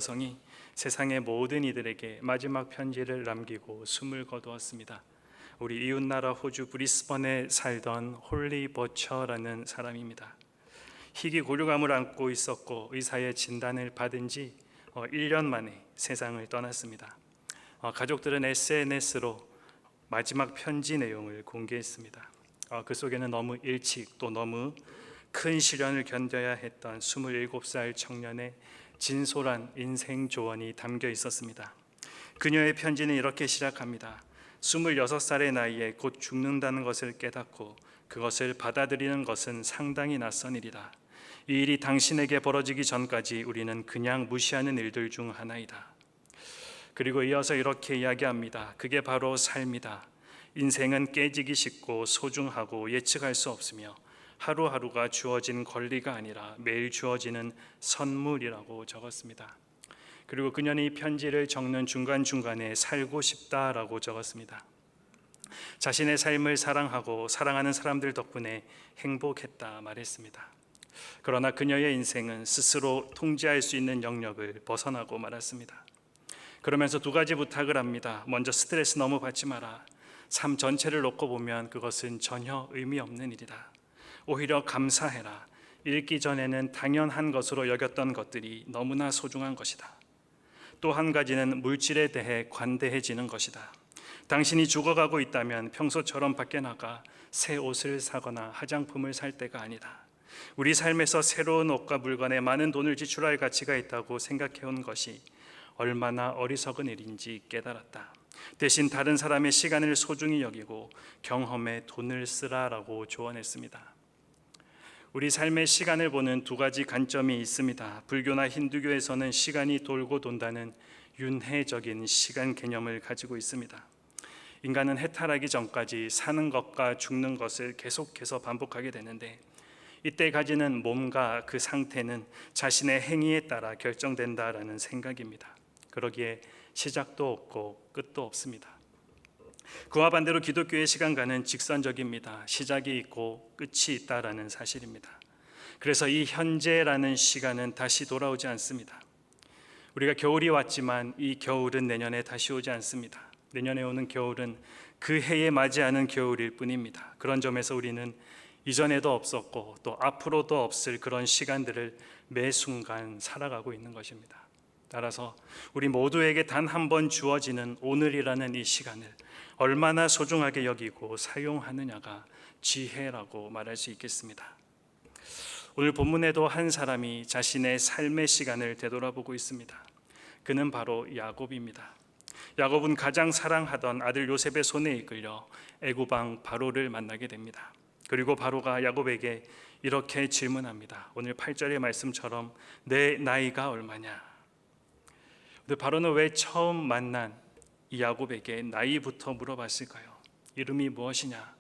성이 세상의 모든 이들에게 마지막 편지를 남기고 숨을 거두었습니다. 우리 이웃나라 호주 브리스번에 살던 홀리 버처라는 사람입니다. 희귀 고류감을 안고 있었고 의사의 진단을 받은 지 1년 만에 세상을 떠났습니다. 가족들은 SNS로 마지막 편지 내용을 공개했습니다. 그 속에는 너무 일찍 또 너무 큰 시련을 견뎌야 했던 27살 청년의 진솔한 인생 조언이 담겨 있었습니다. 그녀의 편지는 이렇게 시작합니다. 26살의 나이에 곧 죽는다는 것을 깨닫고 그것을 받아들이는 것은 상당히 낯선 일이다. 이 일이 당신에게 벌어지기 전까지 우리는 그냥 무시하는 일들 중 하나이다. 그리고 이어서 이렇게 이야기합니다. 그게 바로 삶이다. 인생은 깨지기 쉽고 소중하고 예측할 수 없으며 하루하루가 주어진 권리가 아니라 매일 주어지는 선물이라고 적었습니다. 그리고 그녀는 이 편지를 적는 중간중간에 살고 싶다라고 적었습니다. 자신의 삶을 사랑하고 사랑하는 사람들 덕분에 행복했다 말했습니다. 그러나 그녀의 인생은 스스로 통제할 수 있는 영역을 벗어나고 말았습니다. 그러면서 두 가지 부탁을 합니다. 먼저 스트레스 너무 받지 마라. 삶 전체를 놓고 보면 그것은 전혀 의미 없는 일이다. 오히려 감사해라. 읽기 전에는 당연한 것으로 여겼던 것들이 너무나 소중한 것이다. 또 한 가지는 물질에 대해 관대해지는 것이다. 당신이 죽어가고 있다면 평소처럼 밖에 나가 새 옷을 사거나 화장품을 살 때가 아니다. 우리 삶에서 새로운 옷과 물건에 많은 돈을 지출할 가치가 있다고 생각해온 것이 얼마나 어리석은 일인지 깨달았다. 대신 다른 사람의 시간을 소중히 여기고 경험에 돈을 쓰라라고 조언했습니다. 우리 삶의 시간을 보는 두 가지 관점이 있습니다. 불교나 힌두교에서는 시간이 돌고 돈다는 윤회적인 시간 개념을 가지고 있습니다. 인간은 해탈하기 전까지 사는 것과 죽는 것을 계속해서 반복하게 되는데 이때 가지는 몸과 그 상태는 자신의 행위에 따라 결정된다라는 생각입니다. 그러기에 시작도 없고 끝도 없습니다. 그와 반대로 기독교의 시간과는 직선적입니다. 시작이 있고 끝이 있다라는 사실입니다. 그래서 이 현재라는 시간은 다시 돌아오지 않습니다. 우리가 겨울이 왔지만 이 겨울은 내년에 다시 오지 않습니다. 내년에 오는 겨울은 그 해에 맞이하는 겨울일 뿐입니다. 그런 점에서 우리는 이전에도 없었고 또 앞으로도 없을 그런 시간들을 매 순간 살아가고 있는 것입니다. 따라서 우리 모두에게 단 한 번 주어지는 오늘이라는 이 시간을 얼마나 소중하게 여기고 사용하느냐가 지혜라고 말할 수 있겠습니다. 오늘 본문에도 한 사람이 자신의 삶의 시간을 되돌아보고 있습니다. 그는 바로 야곱입니다. 야곱은 가장 사랑하던 아들 요셉의 손에 이끌려 애굽 왕 바로를 만나게 됩니다. 그리고 바로가 야곱에게 이렇게 질문합니다. 오늘 8절의 말씀처럼 내 나이가 얼마냐? 근데 바로는 왜 처음 만난 이 야곱에게 나이부터 물어봤을까요? 이름이 무엇이냐?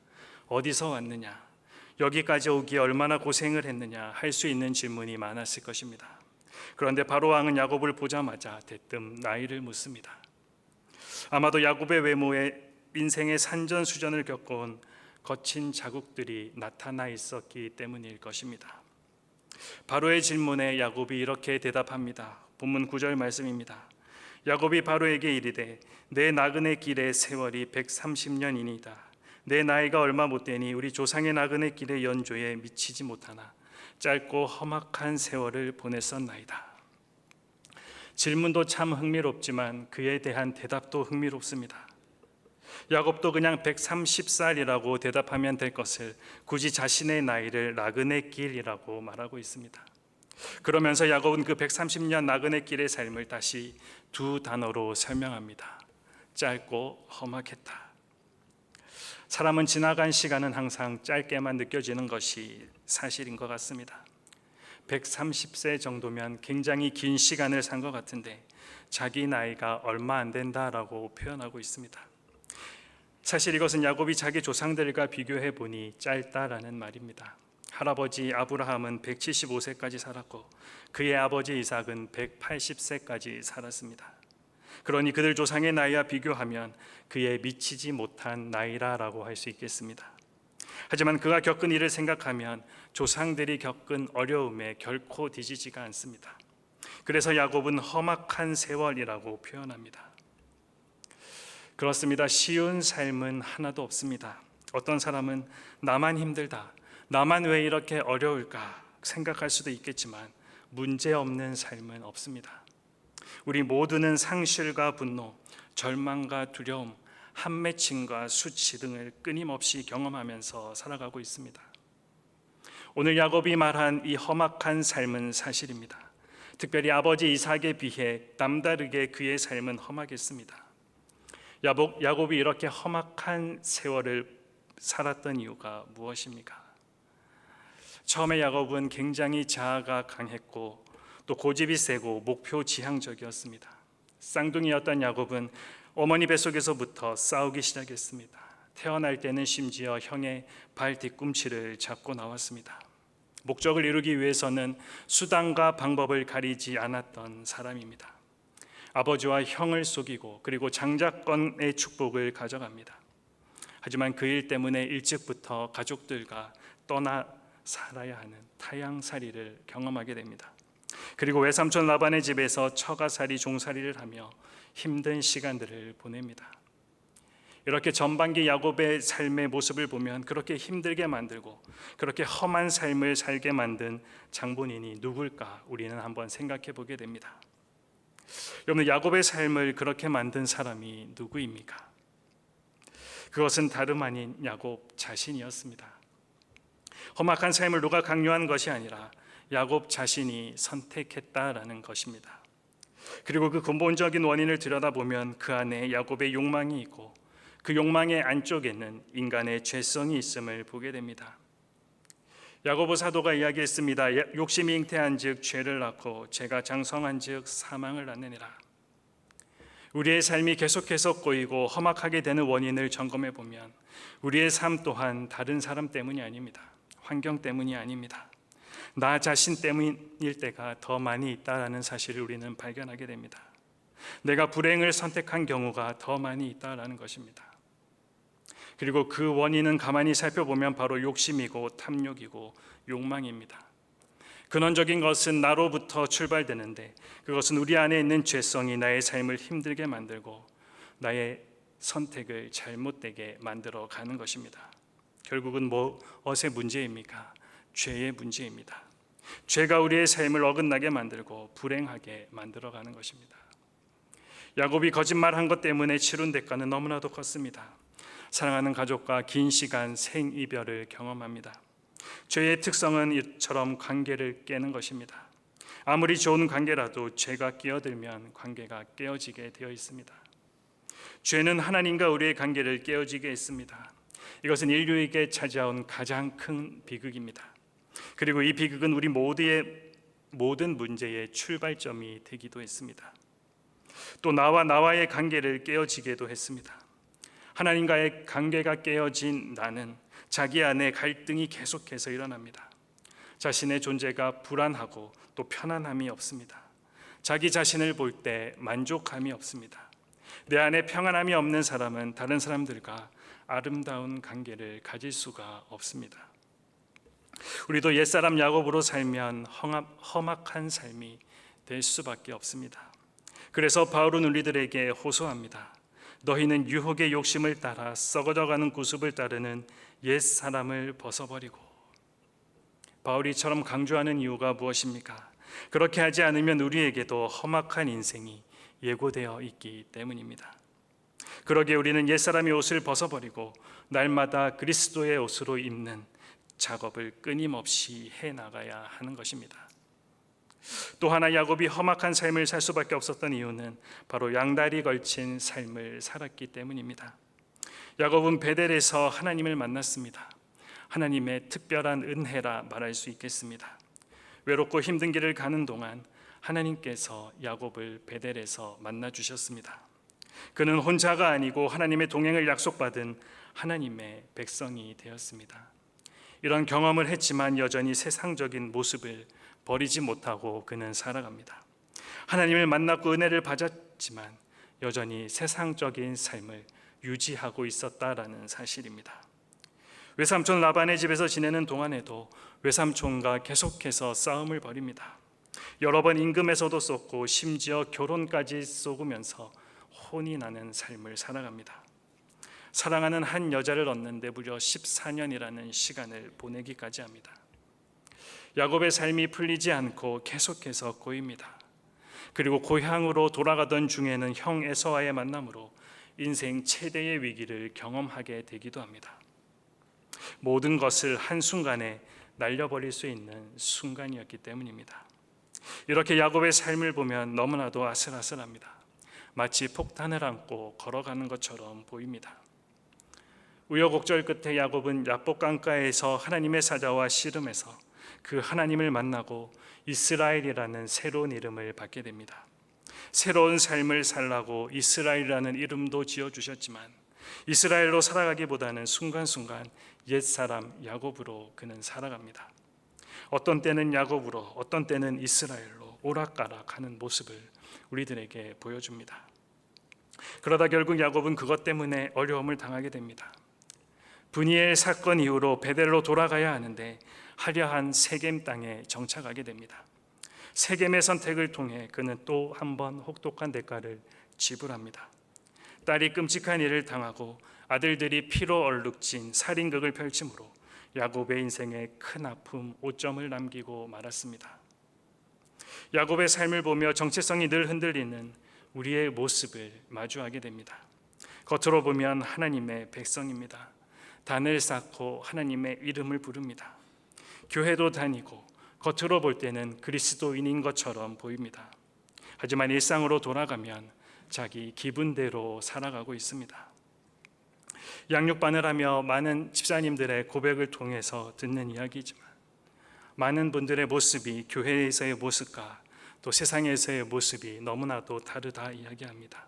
어디서 왔느냐? 여기까지 오기에 얼마나 고생을 했느냐? 할 수 있는 질문이 많았을 것입니다. 그런데 바로 왕은 야곱을 보자마자 대뜸 나이를 묻습니다. 아마도 야곱의 외모에 인생의 산전수전을 겪어온 거친 자국들이 나타나 있었기 때문일 것입니다. 바로의 질문에 야곱이 이렇게 대답합니다. 본문 9절 말씀입니다. 야곱이 바로에게 이르되 내 나그네 길의 세월이 130년이니이다. 내 나이가 얼마 못되니 우리 조상의 나그네 길의 연조에 미치지 못하나 짧고 험악한 세월을 보냈었나이다. 질문도 참 흥미롭지만 그에 대한 대답도 흥미롭습니다. 야곱도 그냥 130살이라고 대답하면 될 것을 굳이 자신의 나이를 나그네 길이라고 말하고 있습니다. 그러면서 야곱은 그 130년 나그네 길의 삶을 다시 두 단어로 설명합니다. 짧고 험악했다. 사람은 지나간 시간은 항상 짧게만 느껴지는 것이 사실인 것 같습니다. 130세 정도면 굉장히 긴 시간을 산 것 같은데 자기 나이가 얼마 안 된다라고 표현하고 있습니다. 사실 이것은 야곱이 자기 조상들과 비교해 보니 짧다라는 말입니다. 할아버지 아브라함은 175세까지 살았고 그의 아버지 이삭은 180세까지 살았습니다. 그러니 그들 조상의 나이와 비교하면 그의 미치지 못한 나이라고 할 수 있겠습니다. 하지만 그가 겪은 일을 생각하면 조상들이 겪은 어려움에 결코 뒤지지가 않습니다. 그래서 야곱은 험악한 세월이라고 표현합니다. 그렇습니다. 쉬운 삶은 하나도 없습니다. 어떤 사람은 나만 힘들다, 나만 왜 이렇게 어려울까 생각할 수도 있겠지만 문제없는 삶은 없습니다. 우리 모두는 상실과 분노, 절망과 두려움, 한맺힘과 수치 등을 끊임없이 경험하면서 살아가고 있습니다. 오늘 야곱이 말한 이 험악한 삶은 사실입니다. 특별히 아버지 이삭에 비해 남다르게 그의 삶은 험하겠습니다. 야곱이 이렇게 험악한 세월을 살았던 이유가 무엇입니까? 처음에 야곱은 굉장히 자아가 강했고 또 고집이 세고 목표 지향적이었습니다. 쌍둥이였던 야곱은 어머니 뱃속에서부터 싸우기 시작했습니다. 태어날 때는 심지어 형의 발 뒤꿈치를 잡고 나왔습니다. 목적을 이루기 위해서는 수단과 방법을 가리지 않았던 사람입니다. 아버지와 형을 속이고 그리고 장자권의 축복을 가져갑니다. 하지만 그 일 때문에 일찍부터 가족들과 떠나 살아야 하는 타향살이를 경험하게 됩니다. 그리고 외삼촌 라반의 집에서 처가살이 종살이를 하며 힘든 시간들을 보냅니다. 이렇게 전반기 야곱의 삶의 모습을 보면 그렇게 힘들게 만들고 그렇게 험한 삶을 살게 만든 장본인이 누굴까 우리는 한번 생각해 보게 됩니다. 여러분, 야곱의 삶을 그렇게 만든 사람이 누구입니까? 그것은 다름 아닌 야곱 자신이었습니다. 험악한 삶을 누가 강요한 것이 아니라 야곱 자신이 선택했다라는 것입니다. 그리고 그 근본적인 원인을 들여다보면 그 안에 야곱의 욕망이 있고 그 욕망의 안쪽에는 인간의 죄성이 있음을 보게 됩니다. 야고보 사도가 이야기했습니다. 욕심이 잉태한즉 죄를 낳고 죄가 장성한즉 사망을 낳느니라. 우리의 삶이 계속해서 꼬이고 험악하게 되는 원인을 점검해 보면 우리의 삶 또한 다른 사람 때문이 아닙니다. 환경 때문이 아닙니다. 나 자신 때문일 때가 더 많이 있다라는 사실을 우리는 발견하게 됩니다. 내가 불행을 선택한 경우가 더 많이 있다라는 것입니다. 그리고 그 원인은 가만히 살펴보면 바로 욕심이고 탐욕이고 욕망입니다. 근원적인 것은 나로부터 출발되는데 그것은 우리 안에 있는 죄성이 나의 삶을 힘들게 만들고 나의 선택을 잘못되게 만들어 가는 것입니다. 결국은 무엇의 문제입니까? 죄의 문제입니다. 죄가 우리의 삶을 어긋나게 만들고 불행하게 만들어 가는 것입니다. 야곱이 거짓말한 것 때문에 치룬 대가는 너무나도 컸습니다. 사랑하는 가족과 긴 시간 생이별을 경험합니다. 죄의 특성은 이처럼 관계를 깨는 것입니다. 아무리 좋은 관계라도 죄가 끼어들면 관계가 깨어지게 되어 있습니다. 죄는 하나님과 우리의 관계를 깨어지게 했습니다. 이것은 인류에게 찾아온 가장 큰 비극입니다. 그리고 이 비극은 우리 모두의 모든 문제의 출발점이 되기도 했습니다. 또 나와의 관계를 깨어지게도 했습니다. 하나님과의 관계가 깨어진 나는 자기 안에 갈등이 계속해서 일어납니다. 자신의 존재가 불안하고 또 편안함이 없습니다. 자기 자신을 볼 때 만족함이 없습니다. 내 안에 평안함이 없는 사람은 다른 사람들과 아름다운 관계를 가질 수가 없습니다. 우리도 옛사람 야곱으로 살면 험악한 삶이 될 수밖에 없습니다. 그래서 바울은 우리들에게 호소합니다. 너희는 유혹의 욕심을 따라 썩어져가는 구습을 따르는 옛사람을 벗어버리고. 바울이 이처럼 강조하는 이유가 무엇입니까? 그렇게 하지 않으면 우리에게도 험악한 인생이 예고되어 있기 때문입니다. 그러기에 우리는 옛사람의 옷을 벗어버리고 날마다 그리스도의 옷으로 입는 작업을 끊임없이 해나가야 하는 것입니다. 또 하나 야곱이 험악한 삶을 살 수밖에 없었던 이유는 바로 양다리 걸친 삶을 살았기 때문입니다. 야곱은 베델에서 하나님을 만났습니다. 하나님의 특별한 은혜라 말할 수 있겠습니다. 외롭고 힘든 길을 가는 동안 하나님께서 야곱을 베델에서 만나 주셨습니다. 그는 혼자가 아니고 하나님의 동행을 약속받은 하나님의 백성이 되었습니다. 이런 경험을 했지만 여전히 세상적인 모습을 버리지 못하고 그는 살아갑니다. 하나님을 만났고 은혜를 받았지만 여전히 세상적인 삶을 유지하고 있었다라는 사실입니다. 외삼촌 라반의 집에서 지내는 동안에도 외삼촌과 계속해서 싸움을 벌입니다. 여러 번 임금에서도 쏟고 심지어 결혼까지 쏟으면서 혼이 나는 삶을 살아갑니다. 사랑하는 한 여자를 얻는데 무려 14년이라는 시간을 보내기까지 합니다. 야곱의 삶이 풀리지 않고 계속해서 꼬입니다. 그리고 고향으로 돌아가던 중에는 형 에서와의 만남으로 인생 최대의 위기를 경험하게 되기도 합니다. 모든 것을 한순간에 날려버릴 수 있는 순간이었기 때문입니다. 이렇게 야곱의 삶을 보면 너무나도 아슬아슬합니다. 마치 폭탄을 안고 걸어가는 것처럼 보입니다. 우여곡절 끝에 야곱은 야복 강가에서 하나님의 사자와 씨름해서 그 하나님을 만나고 이스라엘이라는 새로운 이름을 받게 됩니다. 새로운 삶을 살라고 이스라엘이라는 이름도 지어주셨지만 이스라엘로 살아가기보다는 순간순간 옛사람 야곱으로 그는 살아갑니다. 어떤 때는 야곱으로, 어떤 때는 이스라엘로 오락가락하는 모습을 우리들에게 보여줍니다. 그러다 결국 야곱은 그것 때문에 어려움을 당하게 됩니다. 브니엘 사건 이후로 베델로 돌아가야 하는데 화려한 세겜 땅에 정착하게 됩니다. 세겜의 선택을 통해 그는 또 한 번 혹독한 대가를 지불합니다. 딸이 끔찍한 일을 당하고 아들들이 피로 얼룩진 살인극을 펼치므로 야곱의 인생에 큰 아픔, 오점을 남기고 말았습니다. 야곱의 삶을 보며 정체성이 늘 흔들리는 우리의 모습을 마주하게 됩니다. 겉으로 보면 하나님의 백성입니다. 단을 쌓고 하나님의 이름을 부릅니다. 교회도 다니고 겉으로 볼 때는 그리스도인인 것처럼 보입니다. 하지만 일상으로 돌아가면 자기 기분대로 살아가고 있습니다. 양육반을 하며 많은 집사님들의 고백을 통해서 듣는 이야기지만 많은 분들의 모습이 교회에서의 모습과 또 세상에서의 모습이 너무나도 다르다 이야기합니다.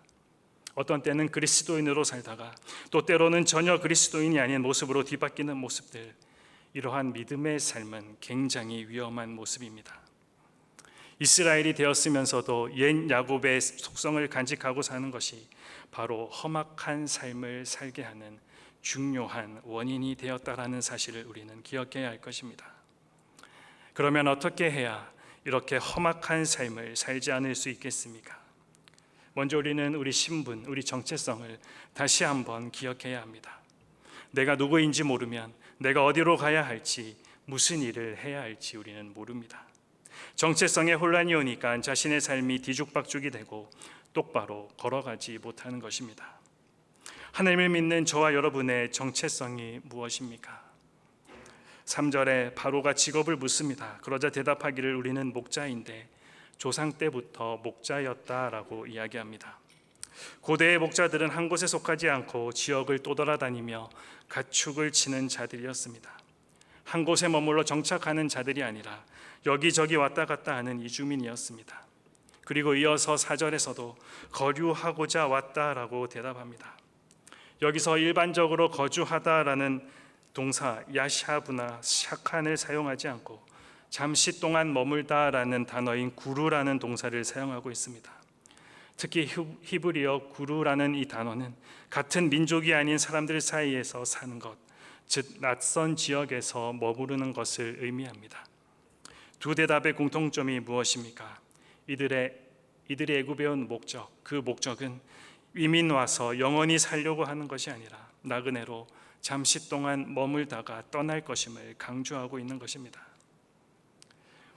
어떤 때는 그리스도인으로 살다가 또 때로는 전혀 그리스도인이 아닌 모습으로 뒤바뀌는 모습들, 이러한 믿음의 삶은 굉장히 위험한 모습입니다. 이스라엘이 되었으면서도 옛 야곱의 속성을 간직하고 사는 것이 바로 험악한 삶을 살게 하는 중요한 원인이 되었다라는 사실을 우리는 기억해야 할 것입니다. 그러면 어떻게 해야 이렇게 험악한 삶을 살지 않을 수 있겠습니까? 먼저 우리는 우리 신분, 우리 정체성을 다시 한번 기억해야 합니다. 내가 누구인지 모르면 내가 어디로 가야 할지, 무슨 일을 해야 할지 우리는 모릅니다. 정체성에 혼란이 오니까 자신의 삶이 뒤죽박죽이 되고 똑바로 걸어가지 못하는 것입니다. 하나님을 믿는 저와 여러분의 정체성이 무엇입니까? 3절에 바로가 직업을 묻습니다. 그러자 대답하기를 우리는 목자인데 조상 때부터 목자였다라고 이야기합니다. 고대의 목자들은 한 곳에 속하지 않고 지역을 떠돌아다니며 가축을 치는 자들이었습니다. 한 곳에 머물러 정착하는 자들이 아니라 여기저기 왔다 갔다 하는 이주민이었습니다. 그리고 이어서 4절에서도 거류하고자 왔다라고 대답합니다. 여기서 일반적으로 거주하다라는 동사 야샤브나 샤칸을 사용하지 않고 잠시 동안 머물다라는 단어인 구루라는 동사를 사용하고 있습니다. 특히 히브리어 구루라는 이 단어는 같은 민족이 아닌 사람들 사이에서 사는 것, 즉 낯선 지역에서 머무르는 것을 의미합니다. 두 대답의 공통점이 무엇입니까? 이들이 애굽에 온 목적, 그 목적은 이민 와서 영원히 살려고 하는 것이 아니라 나그네로 잠시 동안 머물다가 떠날 것임을 강조하고 있는 것입니다.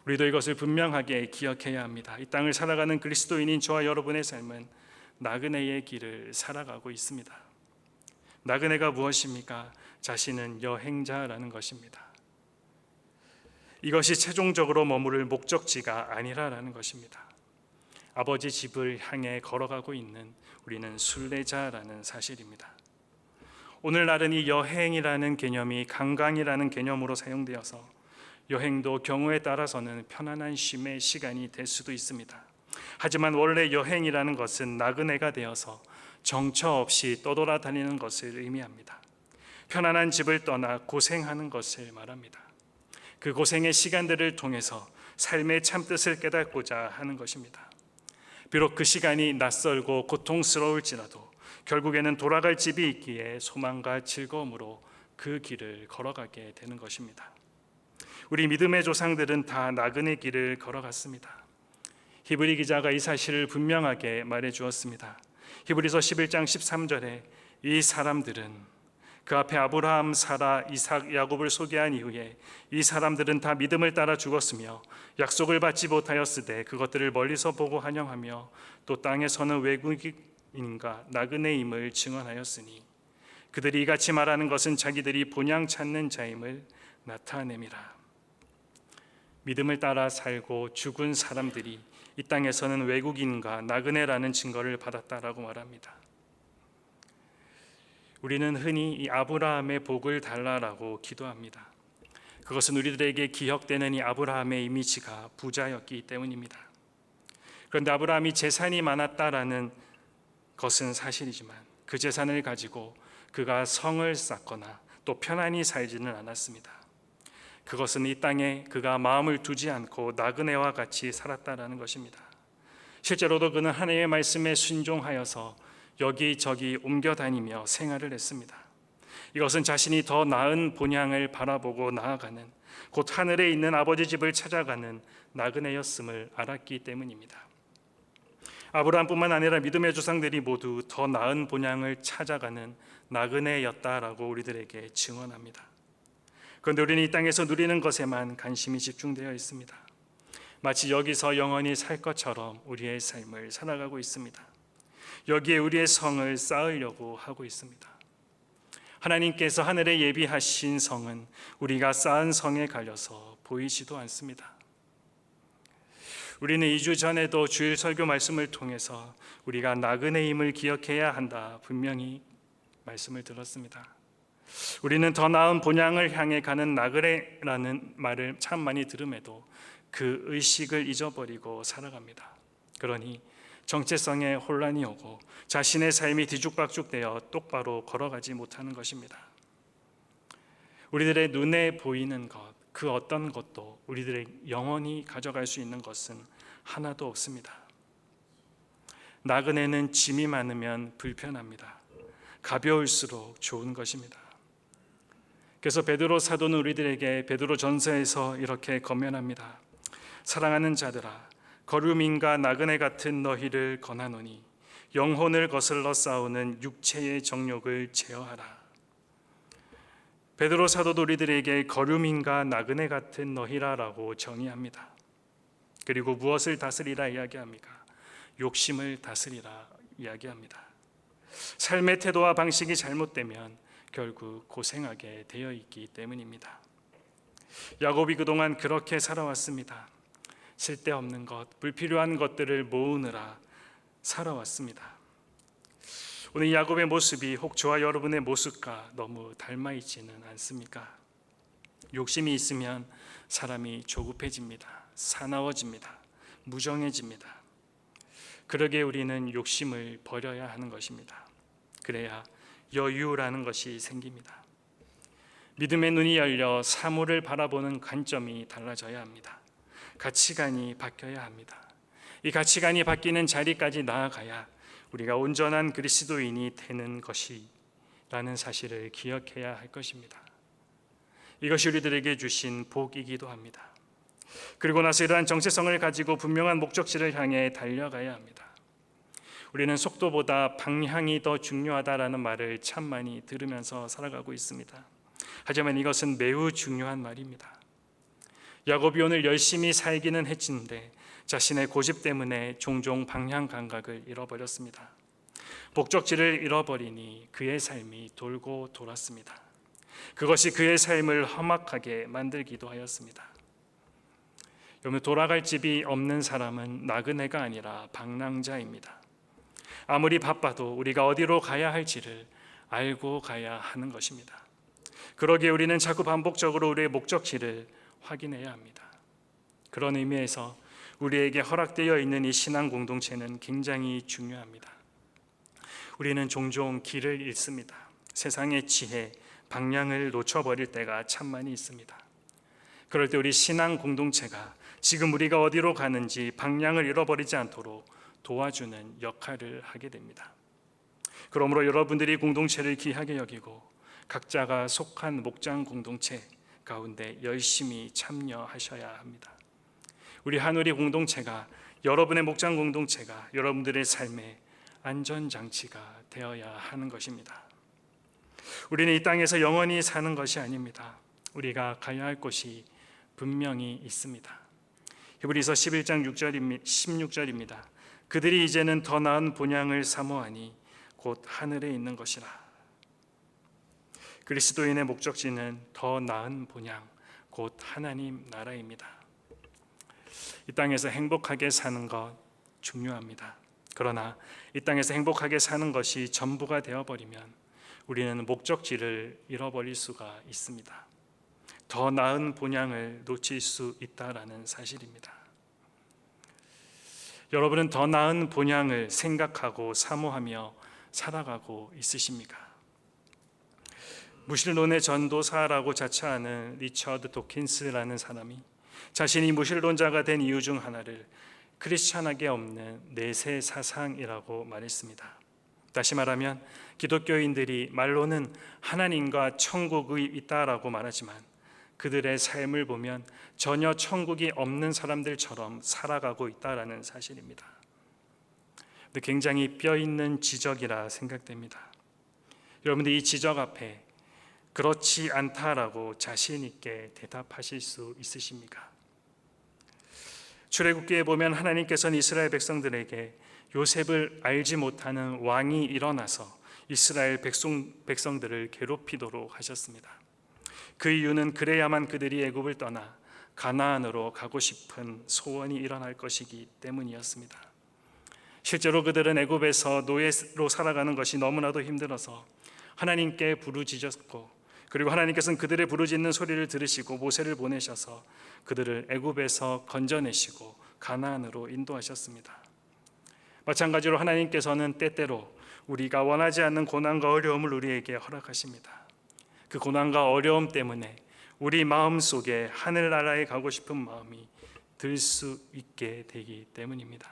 우리도 이것을 분명하게 기억해야 합니다. 이 땅을 살아가는 그리스도인인 저와 여러분의 삶은 나그네의 길을 살아가고 있습니다. 나그네가 무엇입니까? 자신은 여행자라는 것입니다. 이것이 최종적으로 머무를 목적지가 아니라라는 것입니다. 아버지 집을 향해 걸어가고 있는 우리는 순례자라는 사실입니다. 오늘날은 이 여행이라는 개념이 관광이라는 개념으로 사용되어서 여행도 경우에 따라서는 편안한 쉼의 시간이 될 수도 있습니다. 하지만 원래 여행이라는 것은 나그네가 되어서 정처 없이 떠돌아다니는 것을 의미합니다. 편안한 집을 떠나 고생하는 것을 말합니다. 그 고생의 시간들을 통해서 삶의 참뜻을 깨닫고자 하는 것입니다. 비록 그 시간이 낯설고 고통스러울지라도 결국에는 돌아갈 집이 있기에 소망과 즐거움으로 그 길을 걸어가게 되는 것입니다. 우리 믿음의 조상들은 다 나그네 길을 걸어갔습니다. 히브리 기자가 이 사실을 분명하게 말해 주었습니다. 히브리서 11장 13절에 이 사람들은, 그 앞에 아브라함, 사라, 이삭, 야곱을 소개한 이후에 이 사람들은 다 믿음을 따라 죽었으며 약속을 받지 못하였으되 그것들을 멀리서 보고 환영하며 또 땅에서는 외국인과 나그네임을 증언하였으니 그들이 이같이 말하는 것은 자기들이 본향 찾는 자임을 나타냄이라. 믿음을 따라 살고 죽은 사람들이 이 땅에서는 외국인과 나그네라는 증거를 받았다라고 말합니다. 우리는 흔히 이 아브라함의 복을 달라라고 기도합니다. 그것은 우리들에게 기억되는 이 아브라함의 이미지가 부자였기 때문입니다. 그런데 아브라함이 재산이 많았다라는 것은 사실이지만 그 재산을 가지고 그가 성을 쌓거나 또 편안히 살지는 않았습니다. 그것은 이 땅에 그가 마음을 두지 않고 나그네와 같이 살았다라는 것입니다. 실제로도 그는 하나님의 말씀에 순종하여서 여기저기 옮겨 다니며 생활을 했습니다. 이것은 자신이 더 나은 본향을 바라보고 나아가는, 곧 하늘에 있는 아버지 집을 찾아가는 나그네였음을 알았기 때문입니다. 아브라함뿐만 아니라 믿음의 조상들이 모두 더 나은 본향을 찾아가는 나그네였다라고 우리들에게 증언합니다. 그런데 우리는 이 땅에서 누리는 것에만 관심이 집중되어 있습니다. 마치 여기서 영원히 살 것처럼 우리의 삶을 살아가고 있습니다. 여기에 우리의 성을 쌓으려고 하고 있습니다. 하나님께서 하늘에 예비하신 성은 우리가 쌓은 성에 갈려서 보이지도 않습니다. 우리는 2주 전에도 주일 설교 말씀을 통해서 우리가 나그네임을 기억해야 한다 분명히 말씀을 들었습니다. 우리는 더 나은 본향을 향해 가는 나그네라는 말을 참 많이 들음에도 그 의식을 잊어버리고 살아갑니다. 그러니 정체성에 혼란이 오고 자신의 삶이 뒤죽박죽되어 똑바로 걸어가지 못하는 것입니다. 우리들의 눈에 보이는 것, 그 어떤 것도 우리들의 영원히 가져갈 수 있는 것은 하나도 없습니다. 나그네는 짐이 많으면 불편합니다. 가벼울수록 좋은 것입니다. 그래서 베드로 사도는 우리들에게 베드로 전서에서 이렇게 권면합니다. 사랑하는 자들아, 거류민과 나그네 같은 너희를 권하노니 영혼을 거슬러 싸우는 육체의 정욕을 제어하라. 베드로 사도도 우리들에게 거류민과 나그네 같은 너희라라고 정의합니다. 그리고 무엇을 다스리라 이야기합니까? 욕심을 다스리라 이야기합니다. 삶의 태도와 방식이 잘못되면 결국 고생하게 되어 있기 때문입니다. 야곱이 그동안 그렇게 살아왔습니다. 쓸데없는 것, 불필요한 것들을 모으느라 살아왔습니다. 오늘 야곱의 모습이 혹 저와 여러분의 모습과 너무 닮아 있지는 않습니까? 욕심이 있으면 사람이 조급해집니다. 사나워집니다. 무정해집니다. 그러기에 우리는 욕심을 버려야 하는 것입니다. 그래야 여유라는 것이 생깁니다. 믿음의 눈이 열려 사물을 바라보는 관점이 달라져야 합니다. 가치관이 바뀌어야 합니다. 이 가치관이 바뀌는 자리까지 나아가야 우리가 온전한 그리스도인이 되는 것이라는 사실을 기억해야 할 것입니다. 이것이 우리들에게 주신 복이기도 합니다. 그리고 나서 이러한 정체성을 가지고 분명한 목적지를 향해 달려가야 합니다. 우리는 속도보다 방향이 더 중요하다라는 말을 참 많이 들으면서 살아가고 있습니다. 하지만 이것은 매우 중요한 말입니다. 야곱이 오늘 열심히 살기는 했는데 자신의 고집 때문에 종종 방향 감각을 잃어버렸습니다. 목적지를 잃어버리니 그의 삶이 돌고 돌았습니다. 그것이 그의 삶을 험악하게 만들기도 하였습니다. 여러분, 돌아갈 집이 없는 사람은 나그네가 아니라 방랑자입니다. 아무리 바빠도 우리가 어디로 가야 할지를 알고 가야 하는 것입니다. 그러기에 우리는 자꾸 반복적으로 우리의 목적지를 확인해야 합니다. 그런 의미에서 우리에게 허락되어 있는 이 신앙 공동체는 굉장히 중요합니다. 우리는 종종 길을 잃습니다. 세상의 지혜, 방향을 놓쳐버릴 때가 참 많이 있습니다. 그럴 때 우리 신앙 공동체가 지금 우리가 어디로 가는지 방향을 잃어버리지 않도록 도와주는 역할을 하게 됩니다. 그러므로 여러분들이 공동체를 귀하게 여기고 각자가 속한 목장 공동체 가운데 열심히 참여하셔야 합니다. 우리 한우리 공동체가 여러분의 목장 공동체가 여러분들의 삶의 안전장치가 되어야 하는 것입니다. 우리는 이 땅에서 영원히 사는 것이 아닙니다. 우리가 가야 할 곳이 분명히 있습니다. 히브리서 11장 16절입니다. 그들이 이제는 더 나은 본향을 사모하니 곧 하늘에 있는 것이라. 그리스도인의 목적지는 더 나은 본향, 곧 하나님 나라입니다. 이 땅에서 행복하게 사는 것 중요합니다. 그러나 이 땅에서 행복하게 사는 것이 전부가 되어버리면 우리는 목적지를 잃어버릴 수가 있습니다. 더 나은 본향을 놓칠 수 있다라는 사실입니다. 여러분은 더 나은 본향을 생각하고 사모하며 살아가고 있으십니까? 무신론의 전도사라고 자처하는 리처드 도킨스라는 사람이 자신이 무신론자가 된 이유 중 하나를 크리스천에게 없는 내세 사상이라고 말했습니다. 다시 말하면 기독교인들이 말로는 하나님과 천국이 있다라고 말하지만 그들의 삶을 보면 전혀 천국이 없는 사람들처럼 살아가고 있다라는 사실입니다. 굉장히 뼈 있는 지적이라 생각됩니다. 여러분들 이 지적 앞에 그렇지 않다라고 자신 있게 대답하실 수 있으십니까? 출애굽기에 보면 하나님께서는 이스라엘 백성들에게 요셉을 알지 못하는 왕이 일어나서 이스라엘 백성들을 괴롭히도록 하셨습니다. 그 이유는 그래야만 그들이 애굽을 떠나 가나안으로 가고 싶은 소원이 일어날 것이기 때문이었습니다. 실제로 그들은 애굽에서 노예로 살아가는 것이 너무나도 힘들어서 하나님께 부르짖었고, 그리고 하나님께서는 그들의 부르짖는 소리를 들으시고 모세를 보내셔서 그들을 애굽에서 건져내시고 가나안으로 인도하셨습니다. 마찬가지로 하나님께서는 때때로 우리가 원하지 않는 고난과 어려움을 우리에게 허락하십니다. 그 고난과 어려움 때문에 우리 마음속에 하늘나라에 가고 싶은 마음이 들 수 있게 되기 때문입니다.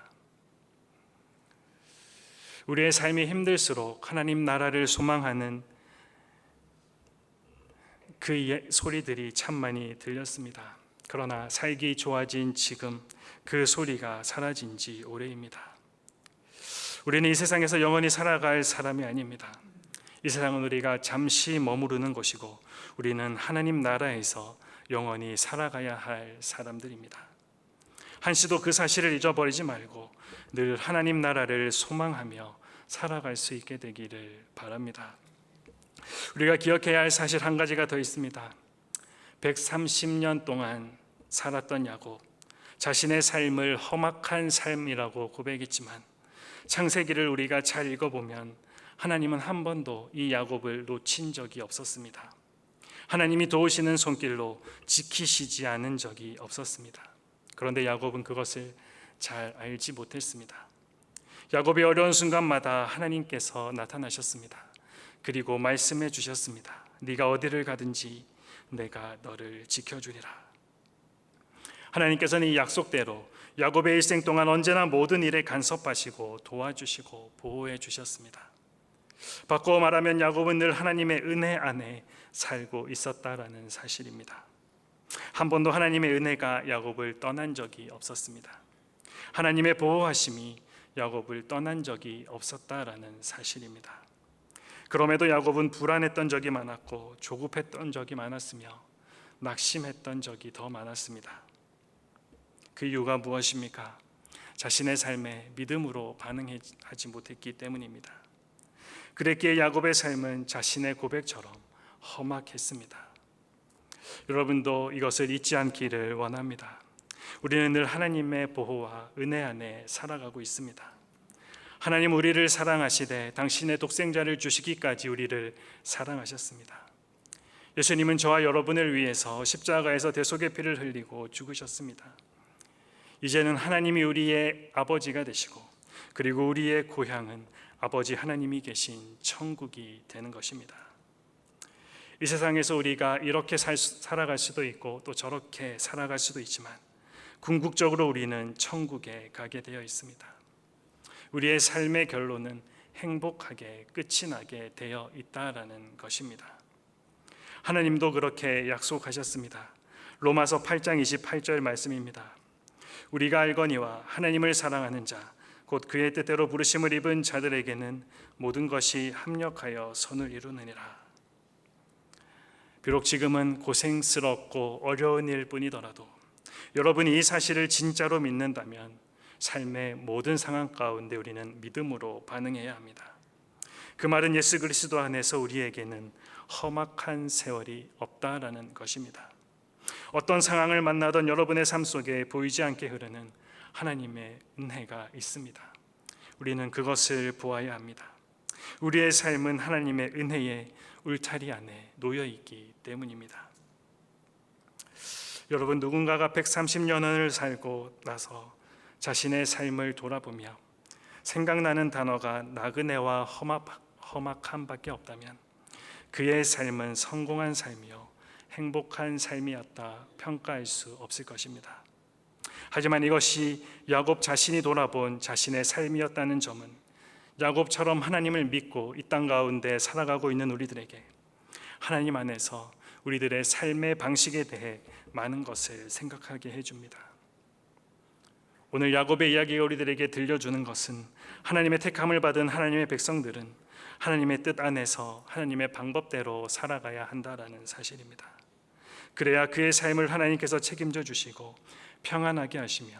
우리의 삶이 힘들수록 하나님 나라를 소망하는 그 소리들이 참 많이 들렸습니다. 그러나 살기 좋아진 지금 그 소리가 사라진 지 오래입니다. 우리는 이 세상에서 영원히 살아갈 사람이 아닙니다. 이 세상은 우리가 잠시 머무르는 곳이고 우리는 하나님 나라에서 영원히 살아가야 할 사람들입니다. 한시도 그 사실을 잊어버리지 말고 늘 하나님 나라를 소망하며 살아갈 수 있게 되기를 바랍니다. 우리가 기억해야 할 사실 한 가지가 더 있습니다. 130년 동안 살았던 야곱, 자신의 삶을 험악한 삶이라고 고백했지만 창세기를 우리가 잘 읽어보면 하나님은 한 번도 이 야곱을 놓친 적이 없었습니다. 하나님이 도우시는 손길로 지키시지 않은 적이 없었습니다. 그런데 야곱은 그것을 잘 알지 못했습니다. 야곱이 어려운 순간마다 하나님께서 나타나셨습니다. 그리고 말씀해 주셨습니다. 네가 어디를 가든지 내가 너를 지켜주리라. 하나님께서는 이 약속대로 야곱의 일생 동안 언제나 모든 일에 간섭하시고 도와주시고 보호해 주셨습니다. 바꿔 말하면 야곱은 늘 하나님의 은혜 안에 살고 있었다라는 사실입니다. 한 번도 하나님의 은혜가 야곱을 떠난 적이 없었습니다. 하나님의 보호하심이 야곱을 떠난 적이 없었다라는 사실입니다. 그럼에도 야곱은 불안했던 적이 많았고 조급했던 적이 많았으며 낙심했던 적이 더 많았습니다. 그 이유가 무엇입니까? 자신의 삶에 믿음으로 반응하지 못했기 때문입니다. 그랬기에 야곱의 삶은 자신의 고백처럼 험악했습니다. 여러분도 이것을 잊지 않기를 원합니다. 우리는 늘 하나님의 보호와 은혜 안에 살아가고 있습니다. 하나님 우리를 사랑하시되 당신의 독생자를 주시기까지 우리를 사랑하셨습니다. 예수님은 저와 여러분을 위해서 십자가에서 대속의 피를 흘리고 죽으셨습니다. 이제는 하나님이 우리의 아버지가 되시고 그리고 우리의 고향은 아버지 하나님이 계신 천국이 되는 것입니다. 이 세상에서 우리가 이렇게 살아갈 수도 있고 또 저렇게 살아갈 수도 있지만 궁극적으로 우리는 천국에 가게 되어 있습니다. 우리의 삶의 결론은 행복하게 끝이 나게 되어 있다라는 것입니다. 하나님도 그렇게 약속하셨습니다. 로마서 8장 28절 말씀입니다. 우리가 알거니와 하나님을 사랑하는 자 곧 그의 뜻대로 부르심을 입은 자들에게는 모든 것이 합력하여 선을 이루느니라. 비록 지금은 고생스럽고 어려운 일뿐이더라도 여러분이 이 사실을 진짜로 믿는다면 삶의 모든 상황 가운데 우리는 믿음으로 반응해야 합니다. 그 말은 예수 그리스도 안에서 우리에게는 험악한 세월이 없다라는 것입니다. 어떤 상황을 만나던 여러분의 삶 속에 보이지 않게 흐르는 하나님의 은혜가 있습니다. 우리는 그것을 보아야 합니다. 우리의 삶은 하나님의 은혜의 울타리 안에 놓여 있기 때문입니다. 여러분, 누군가가 130년을 살고 나서 자신의 삶을 돌아보며 생각나는 단어가 나그네와 험악함밖에 없다면 그의 삶은 성공한 삶이요 행복한 삶이었다 평가할 수 없을 것입니다. 하지만 이것이 야곱 자신이 돌아본 자신의 삶이었다는 점은 야곱처럼 하나님을 믿고 이 땅 가운데 살아가고 있는 우리들에게 하나님 안에서 우리들의 삶의 방식에 대해 많은 것을 생각하게 해줍니다. 오늘 야곱의 이야기가 우리들에게 들려주는 것은 하나님의 택함을 받은 하나님의 백성들은 하나님의 뜻 안에서 하나님의 방법대로 살아가야 한다라는 사실입니다. 그래야 그의 삶을 하나님께서 책임져 주시고 평안하게 하시며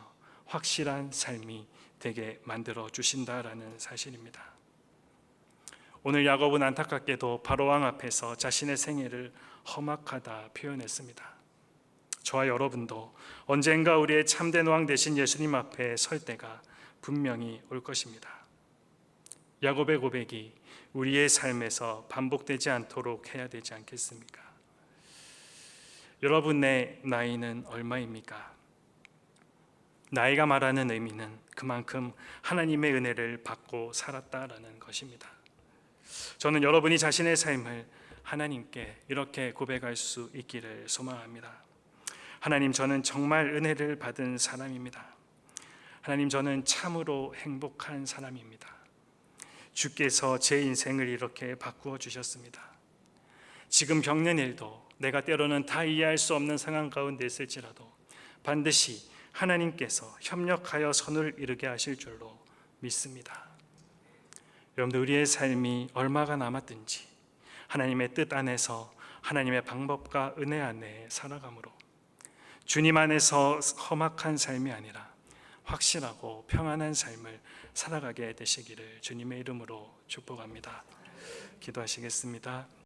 확실한 삶이 되게 만들어 주신다라는 사실입니다. 오늘 야곱은 안타깝게도 바로왕 앞에서 자신의 생애를 험악하다 표현했습니다. 저와 여러분도 언젠가 우리의 참된 왕 되신 예수님 앞에 설 때가 분명히 올 것입니다. 야곱의 고백이 우리의 삶에서 반복되지 않도록 해야 되지 않겠습니까? 여러분의 나이는 얼마입니까? 나이가 말하는 의미는 그만큼 하나님의 은혜를 받고 살았다라는 것입니다. 저는 여러분이 자신의 삶을 하나님께 이렇게 고백할 수 있기를 소망합니다. 하나님, 저는 정말 은혜를 받은 사람입니다. 하나님, 저는 참으로 행복한 사람입니다. 주께서 제 인생을 이렇게 바꾸어 주셨습니다. 지금 겪는 일도 내가 때로는 다 이해할 수 없는 상황 가운데 있을지라도 반드시 하나님께서 협력하여 선을 이루게 하실 줄로 믿습니다. 여러분들, 우리의 삶이 얼마가 남았든지 하나님의 뜻 안에서 하나님의 방법과 은혜 안에 살아감으로 주님 안에서 험악한 삶이 아니라 확실하고 평안한 삶을 살아가게 되시기를 주님의 이름으로 축복합니다. 기도하시겠습니다.